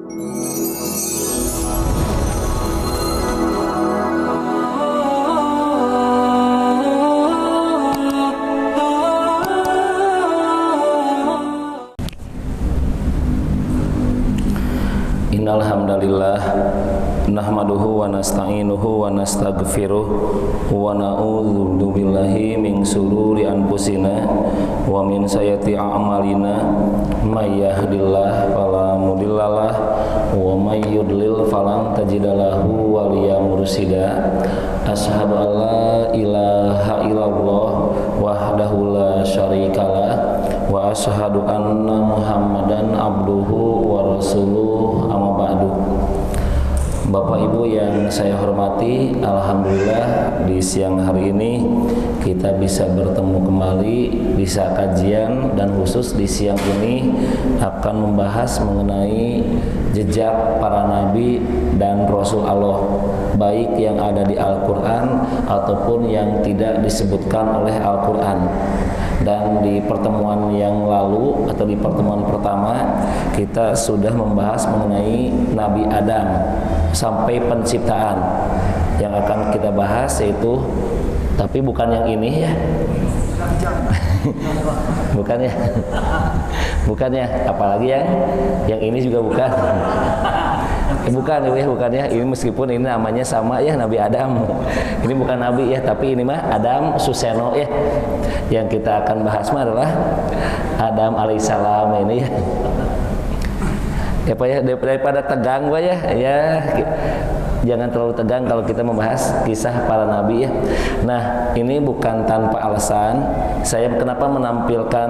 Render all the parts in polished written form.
Innal hamdalillah nahmaduhu wa nasta'inuhu wa nastaghfiruh wa na'udzu billahi min shururi anfusina wa min sayyiati a'malina may yahdihillahu fala mudhillalah wa may yudlil falan tajidalahu waliya mursida. Asyhadu an la ilaha illallah wahdahu la syarikalah wa asyhadu anna Muhammadan abduhu wa rasuluh. Amma ba'du. Bapak Ibu yang saya hormati, alhamdulillah di siang hari ini kita bisa bertemu kembali, bisa kajian, dan khusus di siang ini akan membahas mengenai jejak para nabi dan rasul Allah, baik yang ada di Al-Quran ataupun yang tidak disebutkan oleh Al-Quran. Dan di pertemuan yang lalu atau di pertemuan pertama kita sudah membahas mengenai Nabi Adam sampai penciptaan. Yang akan kita bahas yaitu, tapi bukan yang ini ya. Bukan ya. Bukan ya, apalagi yang ini juga bukan. Bukan ya. Ini meskipun ini namanya sama ya, Nabi Adam. Ini bukan Nabi ya, tapi ini mah Adam Suseno ya. Yang kita akan bahas mah adalah Adam alaihissalam ini ya. Ya Pak ya, daripada tegang Pak ya. Ya jangan terlalu tegang kalau kita membahas kisah para nabi ya. Nah, ini bukan tanpa alasan. Saya kenapa menampilkan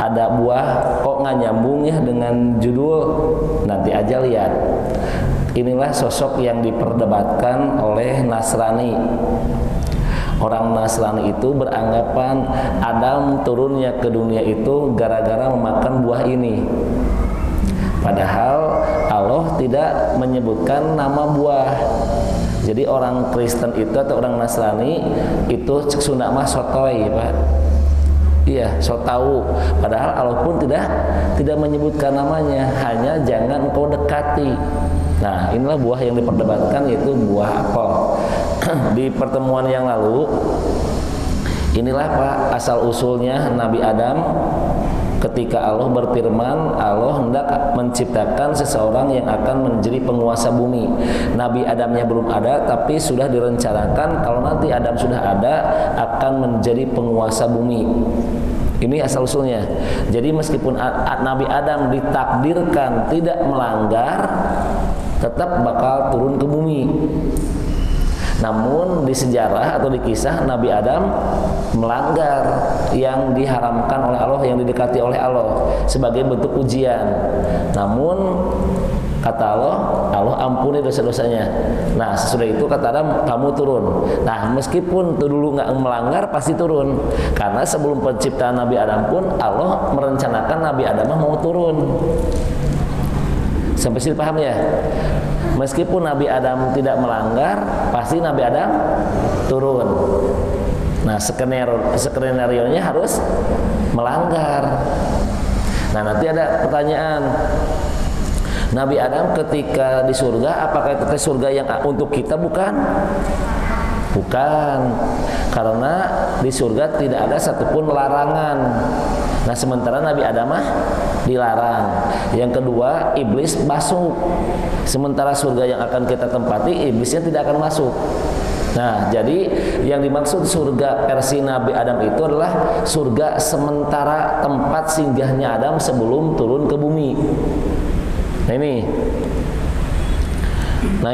ada buah kok nggak nyambung ya dengan judul. Nanti aja lihat. Inilah sosok yang diperdebatkan oleh Nasrani. Orang Nasrani itu beranggapan Adam turunnya ke dunia itu gara-gara memakan buah ini. Padahal Allah tidak menyebutkan nama buah. Jadi orang Kristen itu atau orang Nasrani itu cek Sunda mah sotoy, Pak. Iya, so tahu. Padahal Allah pun tidak menyebutkan namanya, hanya jangan engkau dekati. Nah, inilah buah yang diperdebatkan, yaitu buah apel. Di pertemuan yang lalu, inilah Pak asal usulnya Nabi Adam. Ketika Allah berfirman, Allah hendak menciptakan seseorang yang akan menjadi penguasa bumi. Nabi Adamnya belum ada, tapi sudah direncanakan kalau nanti Adam sudah ada akan menjadi penguasa bumi. Ini asal usulnya. Jadi meskipun Nabi Adam ditakdirkan tidak melanggar, tetap bakal turun ke bumi. Namun di sejarah atau di kisah Nabi Adam melanggar yang diharamkan oleh Allah, yang didekati oleh Allah sebagai bentuk ujian. Namun kata Allah ampuni dosa-dosanya. Nah sesudah itu kata Adam, kamu turun. Nah meskipun dulu nggak melanggar pasti turun, karena sebelum penciptaan Nabi Adam pun Allah merencanakan Nabi Adam mau turun. Sampai sini paham ya? Meskipun Nabi Adam tidak melanggar, pasti Nabi Adam turun. Nah, skenario-nya harus melanggar. Nah, nanti ada pertanyaan. Nabi Adam ketika di surga, apakah itu surga yang untuk kita? Bukan. Bukan. Karena di surga tidak ada satupun larangan. Nah, sementara Nabi Adam dilarang. Yang kedua, iblis masuk. Sementara surga yang akan kita tempati, iblisnya tidak akan masuk. Nah, jadi yang dimaksud surga versi Nabi Adam itu adalah surga sementara, tempat singgahnya Adam sebelum turun ke bumi. Nah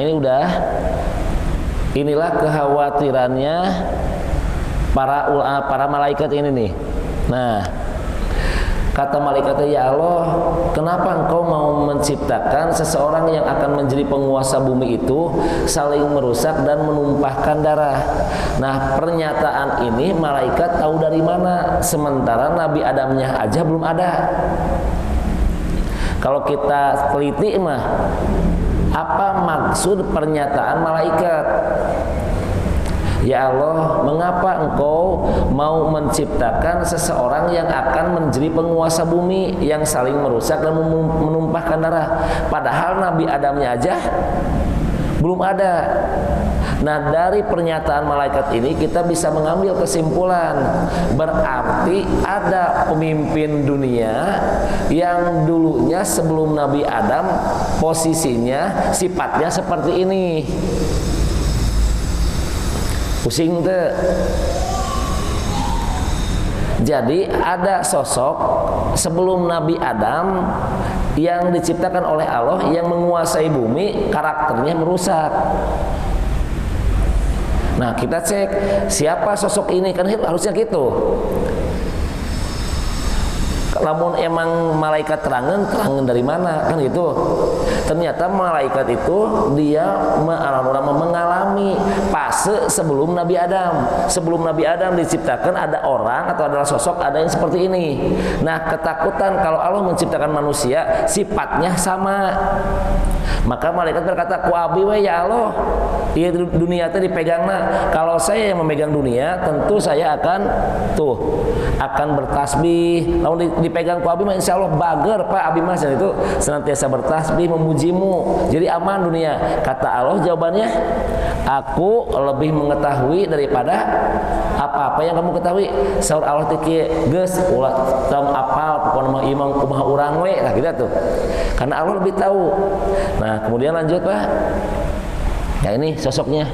ini udah. Inilah kekhawatirannya para malaikat ini nih. Nah, kata malaikatnya, ya Allah, kenapa engkau mau menciptakan seseorang yang akan menjadi penguasa bumi itu saling merusak dan menumpahkan darah? Nah, pernyataan ini malaikat tahu dari mana? Sementara Nabi Adamnya aja belum ada. Kalau kita teliti apa maksud pernyataan malaikat? Ya Allah, mengapa engkau mau menciptakan seseorang yang akan menjadi penguasa bumi, yang saling merusak dan menumpahkan darah, padahal Nabi Adamnya aja belum ada. Nah, dari pernyataan malaikat ini kita bisa mengambil kesimpulan, berarti ada pemimpin dunia yang dulunya sebelum Nabi Adam posisinya sifatnya seperti ini. Pusing tuh. Jadi ada sosok sebelum Nabi Adam yang diciptakan oleh Allah yang menguasai bumi, karakternya merusak. Nah, kita cek siapa sosok ini, kan harusnya gitu. Lamun emang malaikat terangan dari mana, kan gitu. Ternyata malaikat itu dia mengalami fase sebelum Nabi Adam. Sebelum Nabi Adam diciptakan ada orang atau adalah sosok ada yang seperti ini. Nah, ketakutan kalau Allah menciptakan manusia sifatnya sama. Maka malaikat berkata, "Ku abi we ya Allah, ieu dunia teh dipegangna. Kalau saya yang memegang dunia, tentu saya akan bertasbih. Lalu dipegang ku abi mah insyaallah bager Pak abi mah itu senantiasa bertasbih memujimu. Jadi aman dunia." Kata Allah jawabannya, "Aku lebih mengetahui daripada apa-apa yang kamu ketahui." Saur Allah teh kieu, "Geus ulah tong apal pokona mah ieu mah kumaha urang we." Nah gitu tuh. Karena Allah lebih tahu. Nah, kemudian lanjut Pak. Ya ini sosoknya.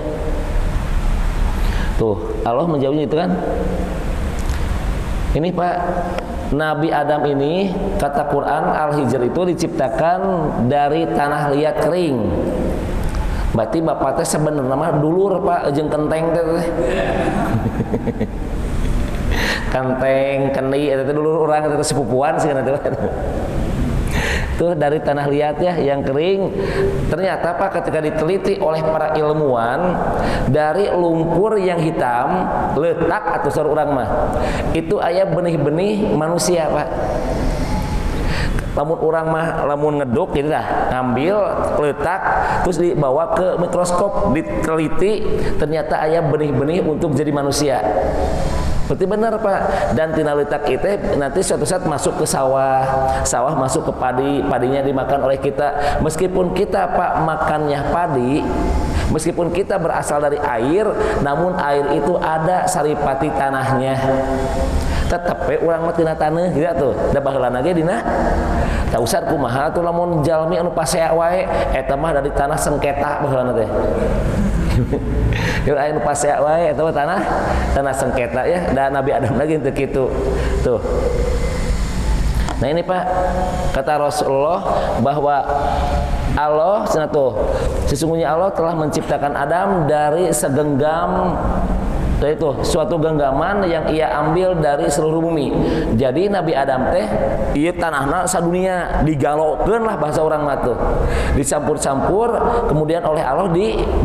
Tuh, Allah menjawabnya itu kan. Ini Pak, Nabi Adam ini kata Quran Al-Hijr itu diciptakan dari tanah liat kering. Berarti bapaknya sebenarnya mah dulur Pak, jeung kenteng teh. Kenteng, keni eta teh dulur urang eta sepupuan sih kana teh. Tuh dari tanah liat ya yang kering. Ternyata Pak ketika diteliti oleh para ilmuwan, dari lumpur yang hitam letak atau saur urang mah itu aya benih-benih manusia Pak. Lamun urang mah lamun ngeduk jadi dah ngambil letak terus dibawa ke mikroskop diteliti, ternyata aya benih-benih untuk jadi manusia. Berarti benar Pak. Dan tina letak itu nanti suatu saat masuk ke sawah, sawah masuk ke padi, padinya dimakan oleh kita. Meskipun kita Pak makannya padi, meskipun kita berasal dari air, namun air itu ada saripati tanahnya. Tetep urang mah tina taneuh gitu tuh. Da baheulana ge dina tah usah kumaha tuh lamun jalmi anu pasea wae eta mah dari tanah sengketa baheulana teh. Yuk anu pasea wae eta mah tanah sengketa ya. Dan Nabi Adam lagi teu kitu. Tuh. Nah ini Pak, kata Rasulullah bahwa Allah sesungguhnya Allah telah menciptakan Adam dari segenggam, itu suatu genggaman yang ia ambil dari seluruh bumi. Jadi Nabi Adam teh ieu tanahna sadunia digalokeun lah bahasa orang mah tuh. Dicampur-campur kemudian oleh Allah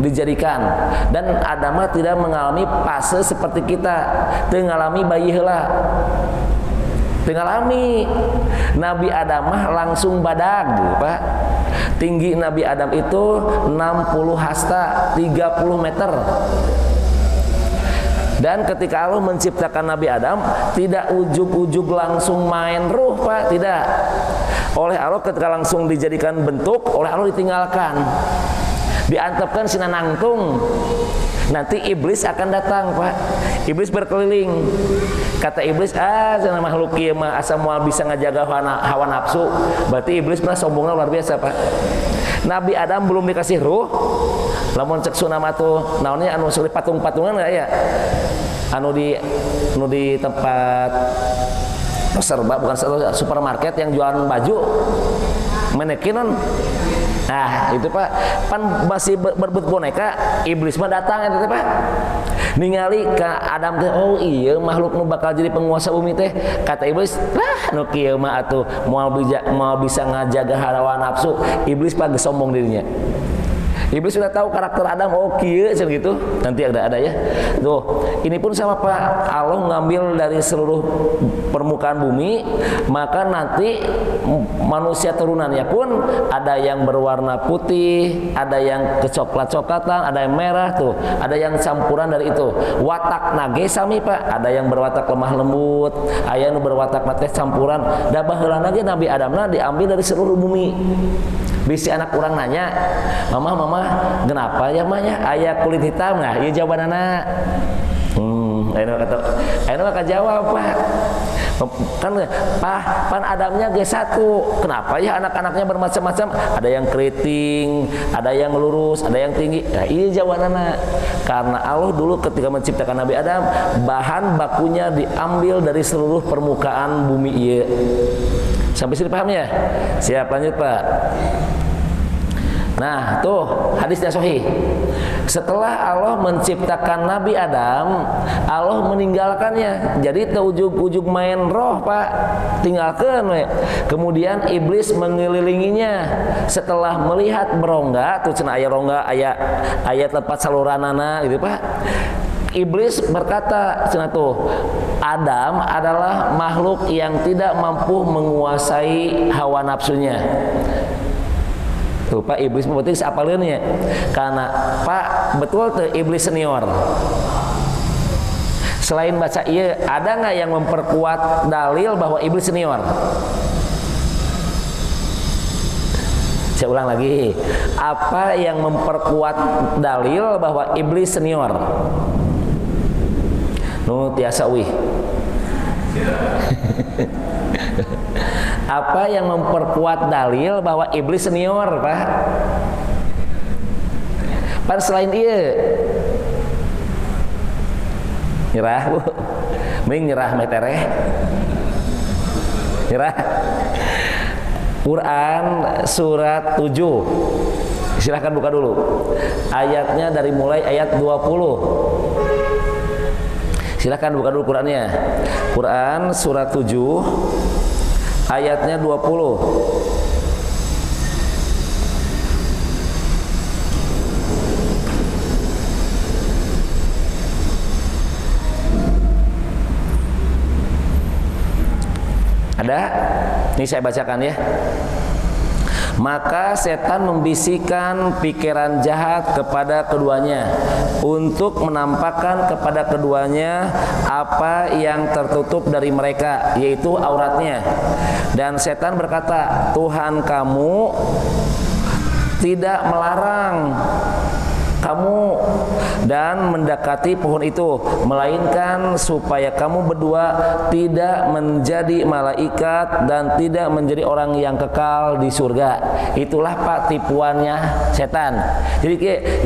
dijadikan. Dan Adam mah tidak mengalami fase seperti kita, teu ngalami bayi heula. Teu ngalami. Nabi Adam mah langsung badag, Pak. Tinggi Nabi Adam itu 60 hasta, 30 meter. Dan ketika Allah menciptakan Nabi Adam, tidak ujug-ujug langsung main ruh Pak, tidak. Oleh Allah ketika langsung dijadikan bentuk, oleh Allah ditinggalkan, diantepkan sina nangtung. Nanti iblis akan datang Pak. Iblis berkeliling. Kata iblis, cenah makhluk ieu mah asa moal bisa ngajaga hawa nafsu. Berarti iblis mah sombongna luar biasa Pak. Nabi Adam belum dikasih ruh, lamun cek sunama tuh naonnya anu sulit patung-patungan enggak ya? Anu di tempat serba, bukan supermarket yang jualan baju manekinan. Nah itu Pak, pan masih berebut boneka, iblis mah datang itu Pak, ningali ke Adam teh, oh iya makhluk nu bakal jadi penguasa bumi teh. Kata iblis, lah nu kieu mah atuh moal bisa ngajaga hawa nafsu. Iblis Pak geus sombong dirinya. Iblis sudah tahu karakter Adam, oh kieu gitu. Nanti ada ya. Tuh, ini pun sama Pak. Allah ngambil dari seluruh permukaan bumi, maka nanti manusia turunannya pun ada yang berwarna putih, ada yang kecoklat-coklatan, ada yang merah tuh, ada yang campuran dari itu. Watak nage sami Pak, ada yang berwatak lemah lembut, aya nu berwatak teh campuran. Da baheula nage Nabi Adamna diambil dari seluruh bumi. Bisi anak orang nanya, mama, kenapa ya mahnya ayah kulit hitam nggak? Iya jawabanana. Ayo kata jawab Pak. Kan pan Adamnya G1. Kenapa ya anak-anaknya bermacam-macam? Ada yang keriting, ada yang lurus, ada yang tinggi. Nah, iya jawabanana. Karena Allah dulu ketika menciptakan Nabi Adam, bahan bakunya diambil dari seluruh permukaan bumi iya. Sampai sini paham ya? Siap, lanjut Pak. Nah, tuh hadisnya sahih. Setelah Allah menciptakan Nabi Adam, Allah meninggalkannya. Jadi teu ujug-ujug main roh, Pak. Tinggalkan we. Kemudian iblis mengelilinginya. Setelah melihat berongga, tuh cenah aya rongga, aya tempat saluranana gitu, Pak. Iblis berkata, cenah tuh, Adam adalah makhluk yang tidak mampu menguasai hawa nafsunya. Tuh Pak, iblis berarti sapaleunnya. Karena Pak, betul tuh iblis senior. Selain baca iya, ada nggak yang memperkuat dalil bahwa iblis senior? Saya ulang lagi. Apa yang memperkuat dalil bahwa iblis senior? Nu tiasa wih. Apa yang memperkuat dalil bahwa iblis senior, Pak? Pan selain iya nyerah, Bu. Mending nyerah metereh. Nyerah. Quran surat 7. Silahkan buka dulu. Ayatnya dari mulai ayat 20. Silahkan buka dulu Qurannya. Quran surat 7 ayatnya 20. Ada? Ini saya bacakan ya. Maka setan membisikkan pikiran jahat kepada keduanya untuk menampakkan kepada keduanya apa yang tertutup dari mereka, yaitu auratnya. Dan setan berkata, Tuhan kamu tidak melarang kamu dan mendekati pohon itu, melainkan supaya kamu berdua tidak menjadi malaikat dan tidak menjadi orang yang kekal di surga. Itulah Pak tipuannya setan. Jadi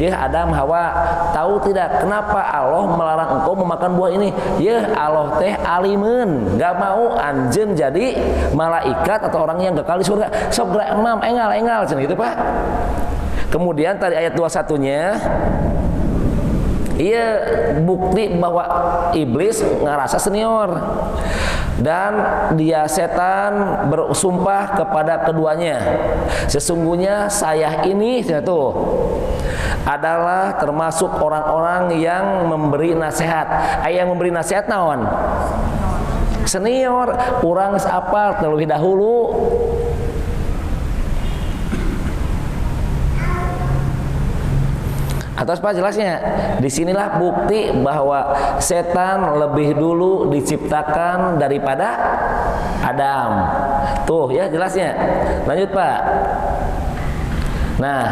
ya Adam Hawa, tahu tidak kenapa Allah melarang engkau memakan buah ini? Ya Allah teh alimun, gak mau anjeun jadi malaikat atau orang yang kekal di surga. Sok emam engal gitu Pak. Kemudian tadi ayat 21-nya, iya bukti bahwa iblis ngerasa senior dan dia setan bersumpah kepada keduanya, sesungguhnya saya ini tuh adalah termasuk orang-orang yang memberi nasihat. Yang memberi nasihat naon? Senior, urang apal terlebih dahulu. Atas Pak jelasnya, disinilah bukti bahwa setan lebih dulu diciptakan daripada Adam. Tuh ya jelasnya. Lanjut Pak. Nah,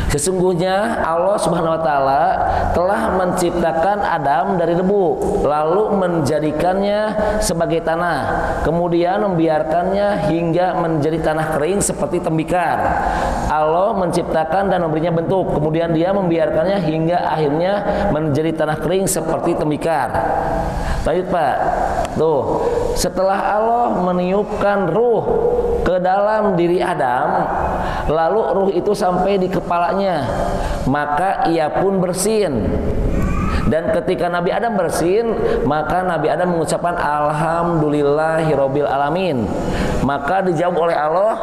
sesungguhnya Allah Subhanahu wa taala telah menciptakan Adam dari debu, lalu menjadikannya sebagai tanah, kemudian membiarkannya hingga menjadi tanah kering seperti tembikar. Allah menciptakan dan memberinya bentuk, kemudian dia membiarkannya hingga akhirnya menjadi tanah kering seperti tembikar. Lanjut Pak. Tuh, setelah Allah meniupkan ruh ke dalam diri Adam, lalu ruh itu sampai di kepalanya, maka ia pun bersin. Dan ketika Nabi Adam bersin, maka Nabi Adam mengucapkan alhamdulillahirabbil alamin. Maka dijawab oleh Allah,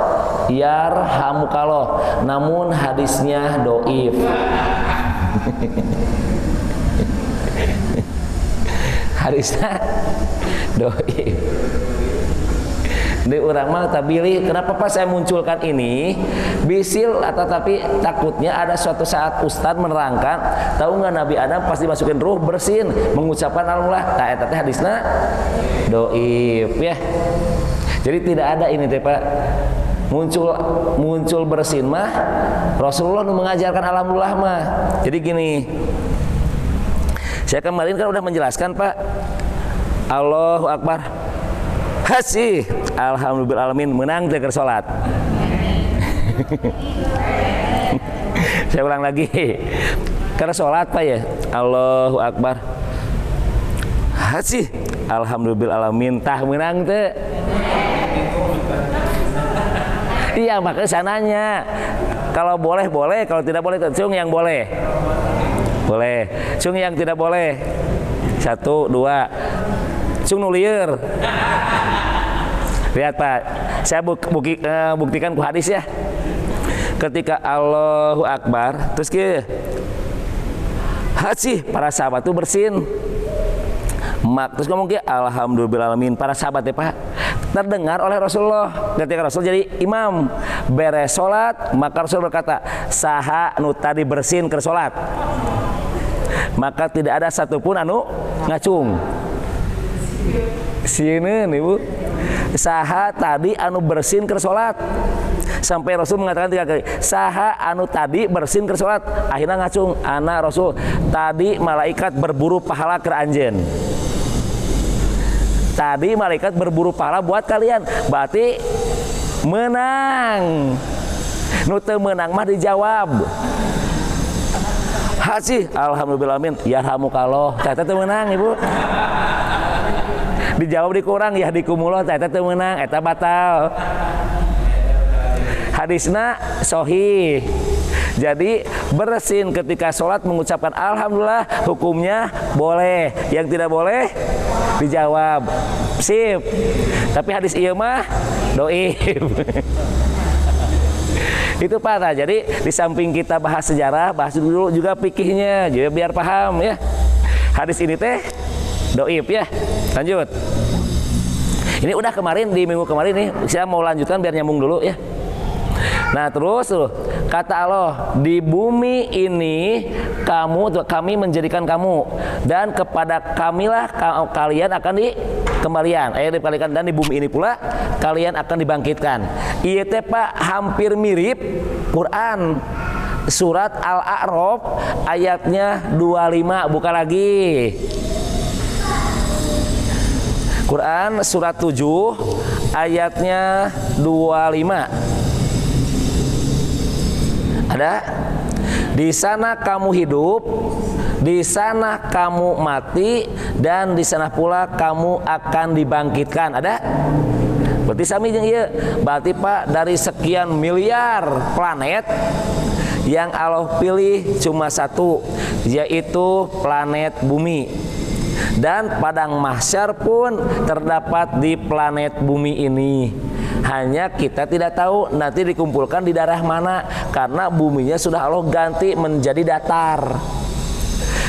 yarhamukallah. Namun hadisnya dhaif. Hadisnya dhaif. Di urang mah tabili, kenapa Pak saya munculkan ini? Bisil atau tapi takutnya ada suatu saat Ustadz menerangkan, tahu nggak Nabi Adam pas dimasukin ruh bersin mengucapkan alhamdulillah. Nah, eta teh hadisna dhaif ya. Jadi tidak ada ini teh Pak. Muncul bersin mah Rasulullah mengajarkan alhamdulillah mah. Jadi gini. Saya kemarin kan udah menjelaskan Pak. Allahu Akbar. Hasih, alhamdulillah alamin, menang teh keur salat. Saya ulang lagi. Karena salat Pak ya. Allahu Akbar. Hasih, alhamdulillah alamin, tah menang teh. Iya, makanya sananya. Kalau boleh boleh, kalau tidak boleh cung yang boleh. Boleh. Cung yang tidak boleh. 1, 2. Cung nulieur. Lihat Pak, saya buktikan ku hadis ya. Ketika Allahu Akbar, terus ke Hasih, para sahabat itu bersin. Terus ngomong ke alhamdulillah alamin, para sahabat ya Pak. Terdengar oleh Rasulullah. Ketika Rasul jadi imam beres salat, maka Rasul berkata, saha nu tadi bersin keur salat. Maka tidak ada satupun anu ngacung. Sieun Ibu. Saha tadi anu bersin keur salat. Sampai Rasul mengatakan 3 kali, saha anu tadi bersin keur salat. Akhirnya ngacung, ana Rasul, tadi malaikat berburu pahala keur anjeun. Tadi malaikat berburu pahala buat kalian. Berarti menang. Nu teu menang mah dijawab. Hasih, alhamdulillah alamin, yarhamukallah. Eta teu menang Ibu. Dijawab dikurang, ya dikumullah, eta teu menang, eta batal. Hadisna sahih. Jadi bersin ketika sholat mengucapkan alhamdulillah, hukumnya boleh. Yang tidak boleh dijawab. Sip. Tapi hadis ieu mah dhaif. Itu Pak. Jadi di samping kita bahas sejarah, bahas dulu juga fikihnya, jadi biar paham ya. Hadis ini teh dhaif ya. Lanjut. Ini udah kemarin, di minggu kemarin nih, saya mau lanjutkan biar nyambung dulu ya. Nah terus kata Allah, di bumi ini kami menjadikan kamu, dan kepada kamilah kalian akan dikembalikan. Dikembalikan, dan di bumi ini pula kalian akan dibangkitkan. Ieu teh Pak hampir mirip Quran surat Al-A'raf ayatnya 25, buka lagi. Quran surat 7 ayatnya 25. Ada? Di sana kamu hidup, di sana kamu mati, dan di sana pula kamu akan dibangkitkan. Ada? Berarti sami jeung ieu. Berarti Pak, dari sekian miliar planet yang Allah pilih cuma satu, yaitu planet bumi. Dan padang mahsyar pun terdapat di planet bumi ini. Hanya kita tidak tahu nanti dikumpulkan di daerah mana, karena buminya sudah Allah ganti menjadi datar.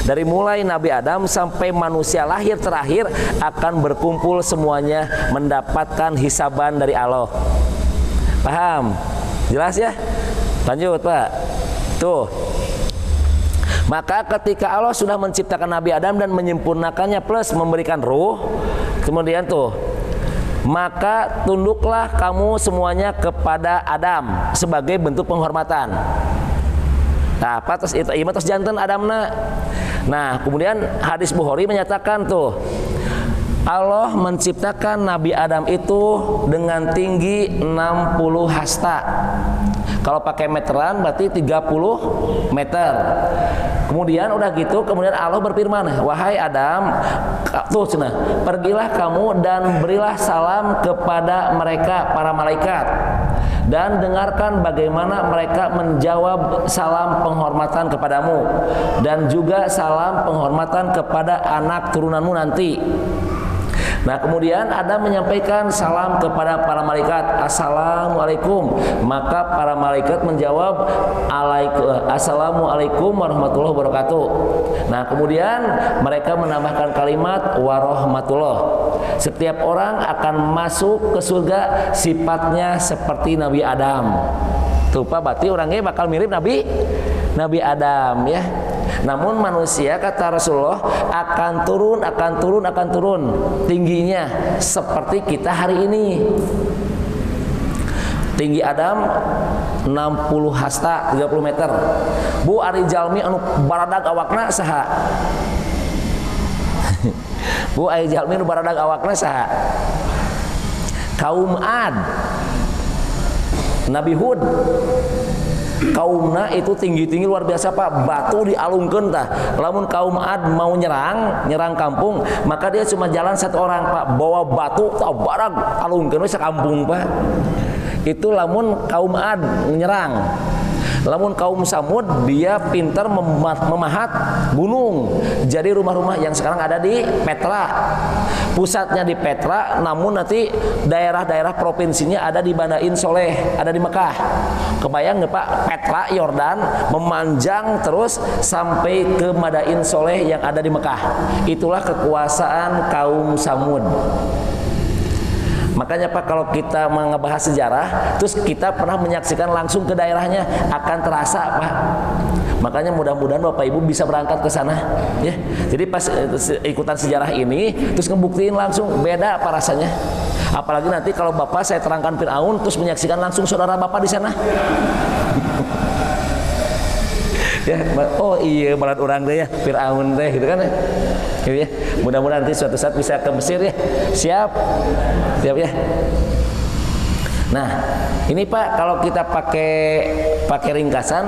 Dari mulai Nabi Adam sampai manusia lahir terakhir akan berkumpul semuanya mendapatkan hisaban dari Allah. Paham? Jelas ya? Lanjut Pak. Tuh. Maka ketika Allah sudah menciptakan Nabi Adam dan menyempurnakannya plus memberikan ruh, kemudian tuh, maka tunduklah kamu semuanya kepada Adam sebagai bentuk penghormatan. Nah, apa terus itu iman terus jantan Adamna. Nah, kemudian hadis Bukhari menyatakan tuh, Allah menciptakan Nabi Adam itu dengan tinggi 60 hasta. Kalau pakai meteran berarti 30 meter. Kemudian udah gitu, kemudian Allah berfirman, wahai Adam, tuh cenah, pergilah kamu dan berilah salam kepada mereka para malaikat. dan dengarkan bagaimana mereka menjawab salam penghormatan kepadamu dan juga salam penghormatan kepada anak turunanmu nanti. Nah, kemudian Adam menyampaikan salam kepada para malaikat, Assalamualaikum. Maka para malaikat menjawab, Assalamualaikum warahmatullahi wabarakatuh. Nah, kemudian mereka menambahkan kalimat warahmatullah. Setiap orang akan masuk ke surga sifatnya seperti Nabi Adam. Tuh Pak, berarti orangnya bakal mirip Nabi Adam ya. Namun manusia kata Rasulullah akan turun tingginya seperti kita hari ini. Tinggi Adam 60 hasta 30 meter. Bu ari jalmi anu baradag awakna saha? Bu ari jalmi anu baradag awakna saha? Kaum Ad, Nabi Hud. Kaumna itu tinggi-tinggi luar biasa Pak, batu dialungkeun tah. Lamun kaum Ad mau nyerang kampung, maka dia cuma jalan satu orang Pak, bawa batu tah barag alungkeun we sakampung Pak. Itu lamun kaum Ad menyerang. Lamun kaum Samud dia pintar memahat gunung. Jadi rumah-rumah yang sekarang ada di Petra, pusatnya di Petra, namun nanti daerah-daerah provinsinya ada di Banain Soleh, ada di Mekah. Kebayang nggak Pak, Petra Yordan memanjang terus sampai ke Madain Soleh yang ada di Mekah. Itulah kekuasaan kaum Samud. Makanya Pak, kalau kita mengebahas sejarah terus kita pernah menyaksikan langsung ke daerahnya, akan terasa Pak. Makanya mudah-mudahan Bapak Ibu bisa berangkat ke sana ya. Jadi pas ikutan sejarah ini terus ngebuktiin langsung beda apa rasanya. Apalagi nanti kalau Bapak saya terangkan Fir'aun terus menyaksikan langsung saudara Bapak di sana. Ya, oh iya balad orang deh ya, Fir'aun deh gitu kan ya. Gitu ya. Mudah-mudahan nanti suatu saat bisa ke Mesir ya. Siap ya. Nah, ini Pak kalau kita pakai ringkasan